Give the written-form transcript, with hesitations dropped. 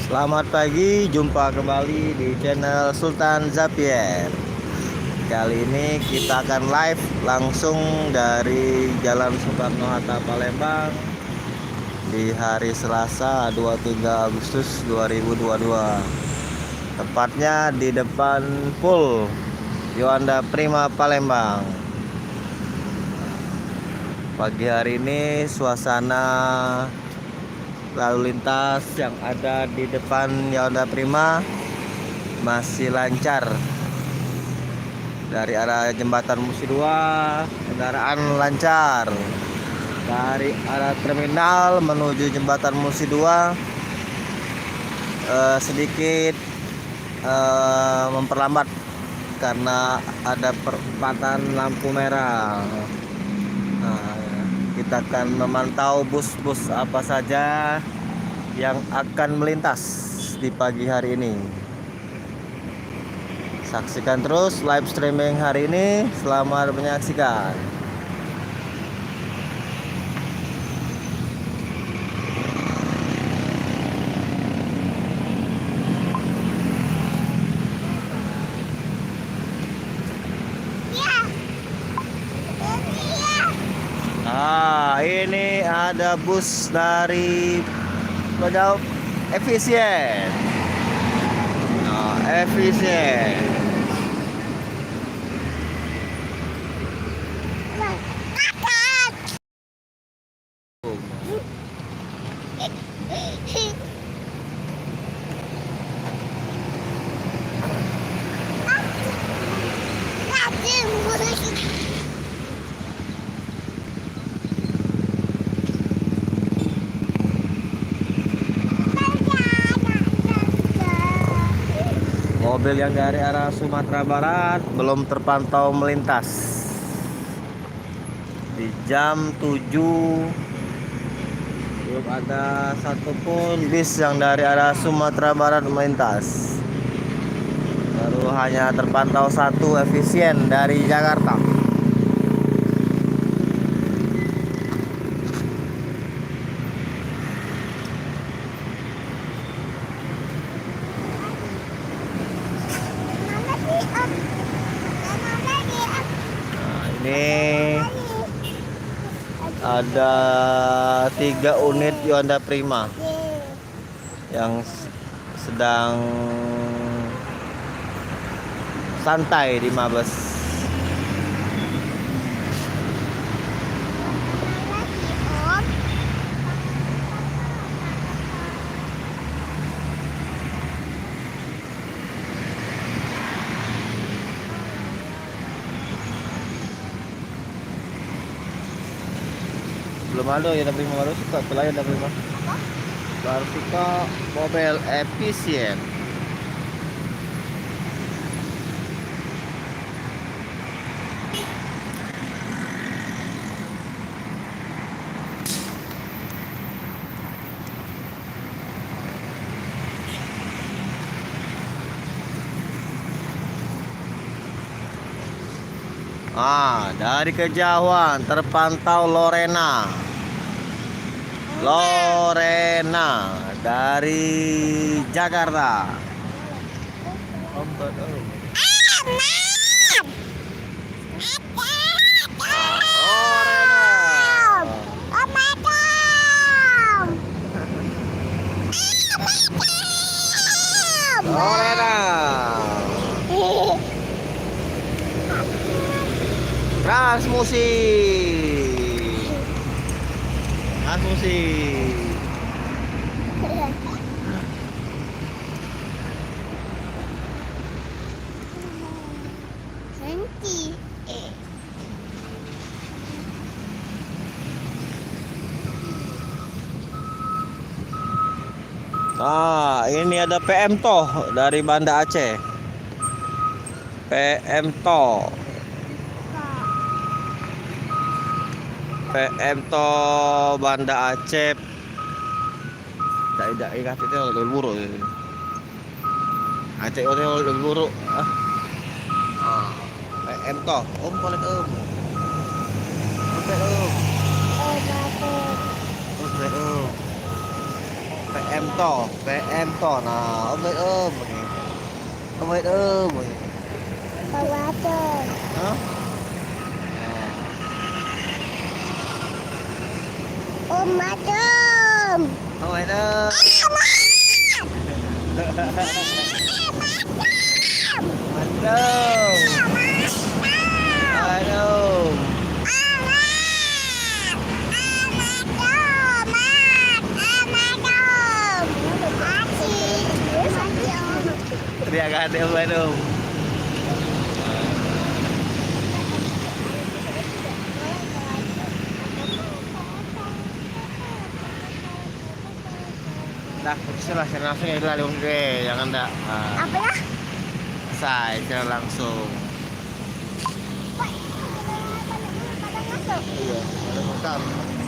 Selamat pagi, jumpa kembali di channel Sultan Zapier. Kali ini kita akan live langsung dari Jalan Soekarno-Hatta, Palembang di hari Selasa 23 Agustus 2022. Tepatnya di depan Pool Yuanda Prima Palembang. Pagi hari ini suasana lalu lintas yang ada di depan Yuanda Prima masih lancar. Dari arah jembatan Musi 2 kendaraan lancar. Dari arah terminal menuju jembatan Musi 2 sedikit memperlambat karena ada perempatan lampu merah. Nah, kita akan memantau bus-bus apa saja yang akan melintas di pagi hari ini. Saksikan terus live streaming hari ini. Selamat menyaksikan. Ini ada bus dari efisien. Efisien. Mobil yang dari arah Sumatera Barat belum terpantau melintas. Di jam 7 belum ada satupun bis yang dari arah Sumatera Barat melintas. Baru hanya terpantau satu efisien dari Jakarta. Ini ada 3 unit Yuanda Prima yang sedang santai di Mabes. Belum ada Yuanda Prima baru suka, setelah Yuanda Prima baru suka mobil efisien. Dari kejauhan terpantau Lorena dari Jakarta. Lorena. Transmusi. Ini ada PM Toh dari Banda Aceh. PM Toh Banda Aceh. Tidak ikat itu lebih buruk. Aceh itu lebih buruk. PM Toh, kolek PM PM to. Nah, Om ơi ơi. Hả? Om ơi ơi. Aduh. Aduh. Teriak ada Om Aduh. Dah, sudah langsung ya lalu jangan dah. Apa ya? Saya langsung. Pada masuk. Iya, ada makan.